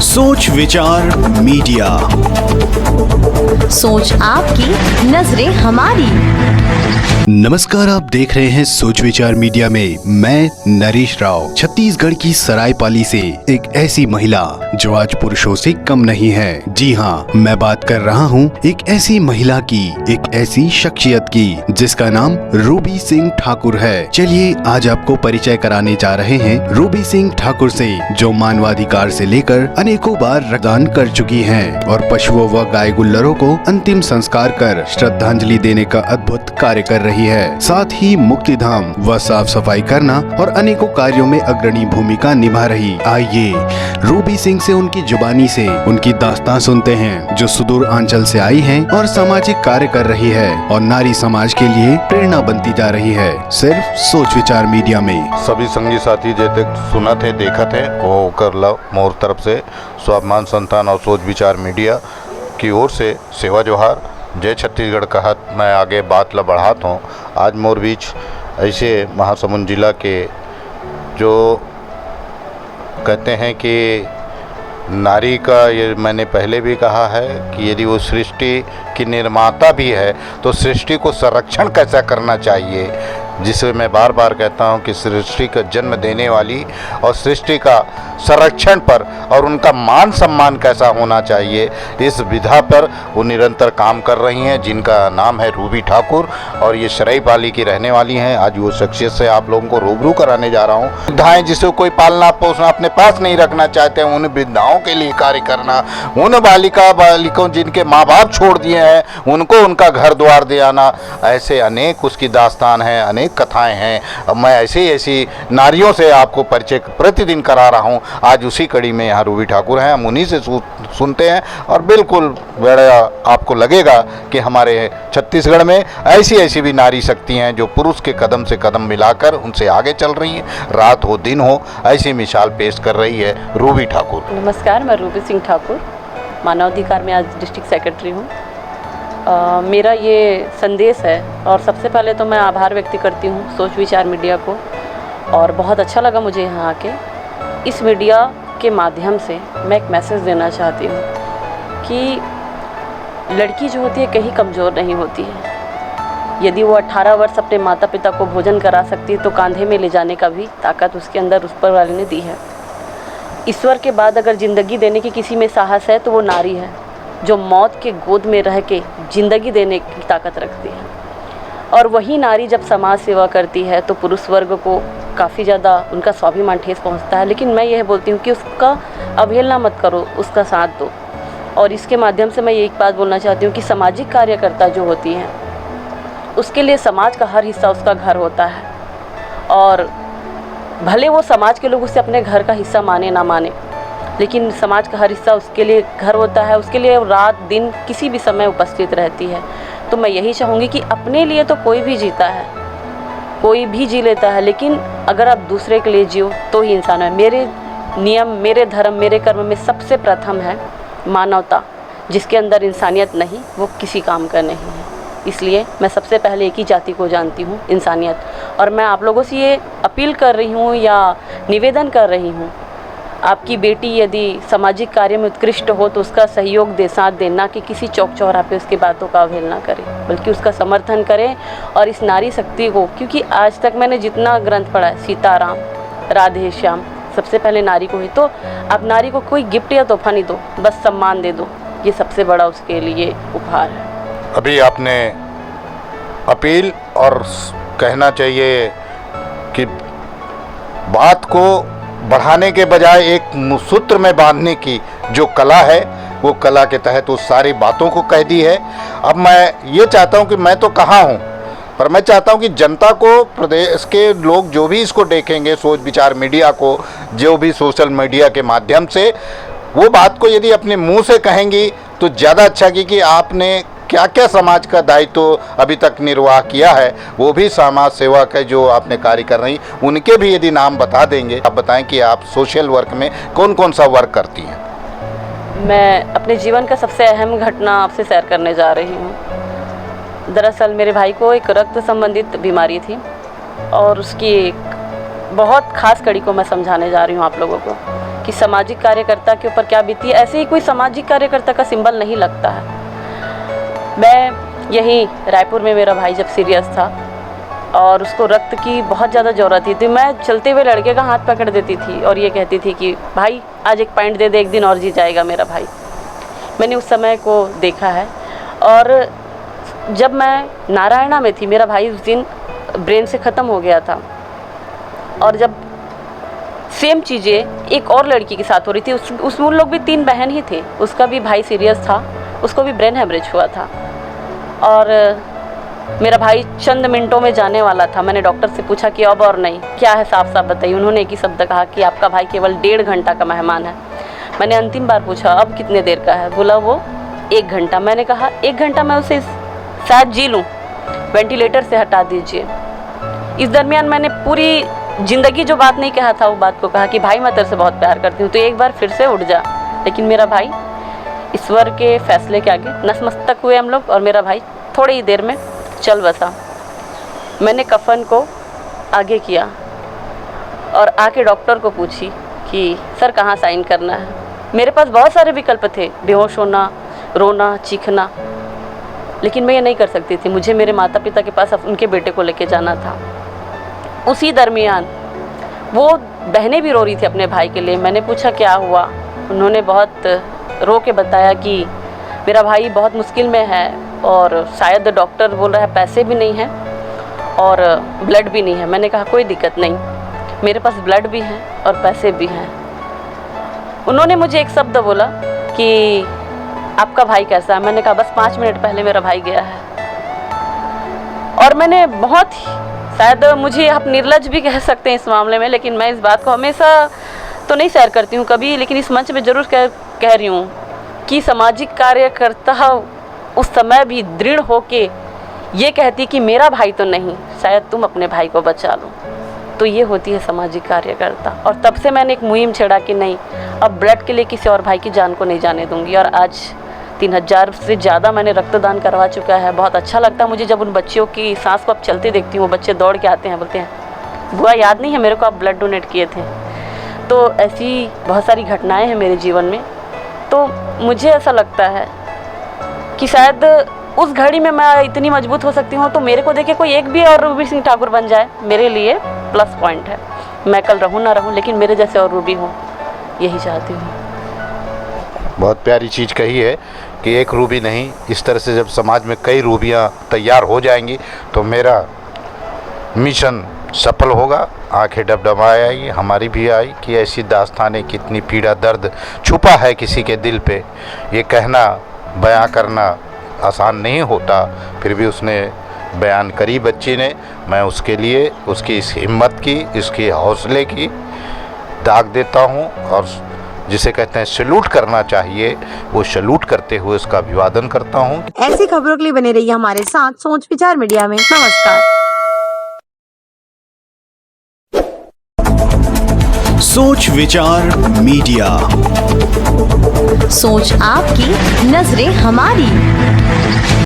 सोच विचार मीडिया, सोच आपकी, नजरें हमारी। नमस्कार, आप देख रहे हैं सोच विचार मीडिया में मैं नरेश राव। छत्तीसगढ़ की सरायपाली से एक ऐसी महिला जो आज पुरुषों से कम नहीं है। जी हाँ, मैं बात कर रहा हूँ एक ऐसी महिला की, एक ऐसी शख्सियत की जिसका नाम रूबी सिंह ठाकुर है। चलिए आज आपको परिचय कराने जा रहे हैं रूबी सिंह ठाकुर से, जो मानवाधिकार से लेकर अनेकों बार रक्तदान कर चुकी हैं और पशुओं व गाय गुल्लरों को अंतिम संस्कार कर श्रद्धांजलि देने का अद्भुत कार्य कर रही है। साथ ही मुक्तिधाम व साफ सफाई करना और अनेकों कार्यों में अग्रणी भूमिका निभा रही। आइए रूबी सिंह से उनकी जुबानी से उनकी दास्तान सुनते हैं, जो सुदूर अंचल से आई हैं और सामाजिक कार्य कर रही है और नारी समाज के लिए प्रेरणा बनती जा रही है, सिर्फ सोच विचार मीडिया में। सभी संगी साथी जैसे सुनत है देखत है वो कर लो मोर तरफ से स्वाभिमान संस्थान और सोच विचार मीडिया की ओर से सेवा जोहार। जय छत्तीसगढ़ कहत मैं आगे बात ला बढ़ाता हूँ। आज मोर बीच ऐसे महासमुंद जिला के जो कहते हैं कि नारी का, ये मैंने पहले भी कहा है कि यदि वो सृष्टि की निर्माता भी है तो सृष्टि को संरक्षण कैसा करना चाहिए, जिसे मैं बार बार कहता हूं कि सृष्टि का जन्म देने वाली और सृष्टि का संरक्षण पर और उनका मान सम्मान कैसा होना चाहिए, इस विधा पर वो निरंतर काम कर रही हैं, जिनका नाम है रूबी ठाकुर और ये सरायपाली की रहने वाली हैं। आज वो शख्सियत से आप लोगों को रूबरू कराने जा रहा हूँ। वृद्धाएँ जिसे कोई पालना पोषण अपने पास नहीं रखना चाहते हैं, उन वृद्धाओं के लिए कार्य करना, उन बालिकों जिनके माँ बाप छोड़ दिए हैं उनको उनका घर द्वार दे आना, ऐसे अनेक उसकी दास्तान है, अनेक कथाएं हैं। अब मैं ऐसी नारियों से आपको परिचय प्रतिदिन करा रहा हूं। आज उसी कड़ी में यहाँ रूबी ठाकुर हैं, हम उन्हीं से सुनते हैं और बिल्कुल बड़ा आपको लगेगा कि हमारे छत्तीसगढ़ में ऐसी भी नारी शक्ति हैं जो पुरुष के कदम से कदम मिलाकर उनसे आगे चल रही हैं। रात हो दिन हो ऐसी मिसाल पेश कर रही है रूबी ठाकुर। नमस्कार, मैं रूबी सिंह ठाकुर, मानवाधिकार में आज डिस्ट्रिक्ट सेक्रेटरी हूँ। मेरा ये संदेश है और सबसे पहले तो मैं आभार व्यक्त करती हूँ सोच विचार मीडिया को, और बहुत अच्छा लगा मुझे यहाँ आके। इस मीडिया के माध्यम से मैं एक मैसेज देना चाहती हूँ कि लड़की जो होती है कहीं कमज़ोर नहीं होती है। यदि वो 18 वर्ष अपने माता पिता को भोजन करा सकती है तो कांधे में ले जाने का भी ताकत उसके अंदर उस पर वाले ने दी है। ईश्वर के बाद अगर ज़िंदगी देने की किसी में साहस है तो वो नारी है, जो मौत के गोद में रह के ज़िंदगी देने की ताकत रखती है। और वही नारी जब समाज सेवा करती है तो पुरुष वर्ग को काफ़ी ज़्यादा उनका स्वाभिमान ठेस पहुंचता है। लेकिन मैं यह बोलती हूँ कि उसका अवहेलना मत करो, उसका साथ दो। और इसके माध्यम से मैं एक बात बोलना चाहती हूँ कि सामाजिक कार्यकर्ता जो होती हैं उसके लिए समाज का हर हिस्सा उसका घर होता है, और भले वो समाज के लोग उसे अपने घर का हिस्सा माने ना माने, लेकिन समाज का हर हिस्सा उसके लिए घर होता है। उसके लिए रात दिन किसी भी समय उपस्थित रहती है। तो मैं यही चाहूँगी कि अपने लिए तो कोई भी जीता है, कोई भी जी लेता है, लेकिन अगर आप दूसरे के लिए जियो तो ही इंसान है। मेरे नियम, मेरे धर्म, मेरे कर्म में सबसे प्रथम है मानवता। जिसके अंदर इंसानियत नहीं वो किसी काम का नहीं है। इसलिए मैं सबसे पहले एक ही जाति को जानती हूँ, इंसानियत। और मैं आप लोगों से ये अपील कर रही हूँ या निवेदन कर रही हूँ, आपकी बेटी यदि सामाजिक कार्य में उत्कृष्ट हो तो उसका सहयोग दे, साथ देना कि किसी चौक चौराहे पे उसकी बातों का अवहेलना करें, बल्कि उसका समर्थन करें। और इस नारी शक्ति को, क्योंकि आज तक मैंने जितना ग्रंथ पढ़ा है, सीताराम, राधे श्याम, सबसे पहले नारी को ही। तो आप नारी को कोई गिफ्ट या तोहफा नहीं दो, बस सम्मान दे दो, ये सबसे बड़ा उसके लिए उपहार है। अभी आपने अपील और कहना चाहिए कि बात को बढ़ाने के बजाय एक सूत्र में बांधने की जो कला है, वो कला के तहत उस सारी बातों को कह दी है। अब मैं ये चाहता हूँ कि मैं तो कहाँ हूँ, पर मैं चाहता हूँ कि जनता को, प्रदेश के लोग जो भी इसको देखेंगे, सोच विचार मीडिया को, जो भी सोशल मीडिया के माध्यम से वो बात को यदि अपने मुंह से कहेंगी तो ज़्यादा अच्छा कि आपने क्या क्या समाज का दायित्व अभी तक निर्वाह किया है, वो भी समाज सेवा के जो आपने कार्य कर रही उनके भी यदि नाम बता देंगे। आप बताएं कि आप सोशल वर्क में कौन कौन सा वर्क करती हैं। मैं अपने जीवन का सबसे अहम घटना आपसे शेयर करने जा रही हूँ। दरअसल मेरे भाई को एक रक्त संबंधित बीमारी थी और उसकी एक बहुत ख़ास कड़ी को मैं समझाने जा रही हूँ आप लोगों को। कि सामाजिक कार्यकर्ता के ऊपर क्या बीती है। ऐसे ही कोई सामाजिक कार्यकर्ता का सिंबल नहीं लगता है। मैं यहीं रायपुर में, मेरा भाई जब सीरियस था और उसको रक्त की बहुत ज़्यादा ज़रूरत थी, तो मैं चलते हुए लड़के का हाथ पकड़ देती थी और ये कहती थी कि भाई आज एक पॉइंट दे दे, एक दिन और जी जाएगा मेरा भाई। मैंने उस समय को देखा है। और जब मैं नारायणा में थी, मेरा भाई उस दिन ब्रेन से ख़त्म हो गया था, और जब सेम चीज़ें एक और लड़की के साथ हो रही थी, उस उन लोग भी 3 बहन ही थे, उसका भी भाई सीरियस था, उसको भी ब्रेन हेमरेज हुआ था और मेरा भाई चंद मिनटों में जाने वाला था। मैंने डॉक्टर से पूछा कि अब और नहीं, क्या है साफ साफ बताइए। उन्होंने एक ही शब्द कहा कि आपका भाई केवल 1.5 घंटा का मेहमान है। मैंने अंतिम बार पूछा अब कितने देर का है, बोला वो 1 घंटा। मैंने कहा 1 घंटा मैं उसे शायद जी लूँ, वेंटिलेटर से हटा दीजिए। इस दरमियान मैंने पूरी ज़िंदगी जो बात नहीं कहा था, वो बात को कहा कि भाई मैं तेरे से बहुत प्यार करती हूँ, तो एक बार फिर से उठ जा। लेकिन मेरा भाई ईश्वर के फैसले के आगे नतमस्तक हुए हम लोग, और मेरा भाई थोड़ी ही देर में चल बसा। मैंने कफन को आगे किया और आके डॉक्टर को पूछी कि सर कहाँ साइन करना है। मेरे पास बहुत सारे विकल्प थे, बेहोश होना, रोना, चीखना, लेकिन मैं ये नहीं कर सकती थी। मुझे मेरे माता पिता के पास उनके बेटे को लेके जाना था। उसी दरमियान वो बहनें भी रो रही थी अपने भाई के लिए। मैंने पूछा क्या हुआ, उन्होंने बहुत रो के बताया कि मेरा भाई बहुत मुश्किल में है और शायद डॉक्टर बोल रहा है पैसे भी नहीं हैं और ब्लड भी नहीं है। मैंने कहा कोई दिक्कत नहीं, मेरे पास ब्लड भी है और पैसे भी हैं। उन्होंने मुझे एक शब्द बोला कि आपका भाई कैसा है। मैंने कहा बस 5 मिनट पहले मेरा भाई गया है। और मैंने बहुत ही, शायद मुझे आप निर्लज्ज भी कह सकते हैं इस मामले में, लेकिन मैं इस बात को हमेशा तो नहीं शेयर करती हूँ कभी, लेकिन इस मंच में ज़रूर कह रही हूँ कि सामाजिक कार्यकर्ता उस समय भी दृढ़ होके ये कहती कि मेरा भाई तो नहीं, शायद तुम अपने भाई को बचा लो। तो ये होती है सामाजिक कार्यकर्ता। और तब से मैंने एक मुहिम छेड़ा कि नहीं, अब ब्लड के लिए किसी और भाई की जान को नहीं जाने दूंगी। और आज 3000 से ज़्यादा मैंने रक्तदान करवा चुका है। बहुत अच्छा लगता है मुझे जब उन बच्चियों की सांस को अब चलते देखती हूँ, वो बच्चे दौड़ के आते हैं, बोलते हैं बुआ याद नहीं है मेरे को आप ब्लड डोनेट किए थे। तो ऐसी बहुत सारी घटनाएं हैं मेरे जीवन में। तो मुझे ऐसा लगता है कि शायद उस घड़ी में मैं इतनी मजबूत हो सकती हूँ, तो मेरे को देखे कोई एक भी और रूबी सिंह ठाकुर बन जाए, मेरे लिए प्लस पॉइंट है। मैं कल रहूँ ना रहूँ, लेकिन मेरे जैसे और रूबी हूँ, यही चाहती हूँ। बहुत प्यारी चीज़ कही है कि एक रूबी नहीं, इस तरह से जब समाज में कई रूबियाँ तैयार हो जाएंगी तो मेरा मिशन सफल होगा। आंखें डबडबाए आई, हमारी भी आई कि ऐसी दास्तानें, कितनी पीड़ा दर्द छुपा है किसी के दिल पे, ये कहना बयां करना आसान नहीं होता। फिर भी उसने बयान करी बच्ची ने। मैं उसके लिए उसकी इस हिम्मत की, इसके हौसले की दाग देता हूँ, और जिसे कहते हैं सैल्यूट करना चाहिए, वो सैल्यूट करते हुए उसका अभिवादन करता हूँ। ऐसी खबरों के लिए बने रहिए हमारे साथ सोच विचार मीडिया में। नमस्कार। सोच विचार मीडिया, सोच आपकी, नजरें हमारी।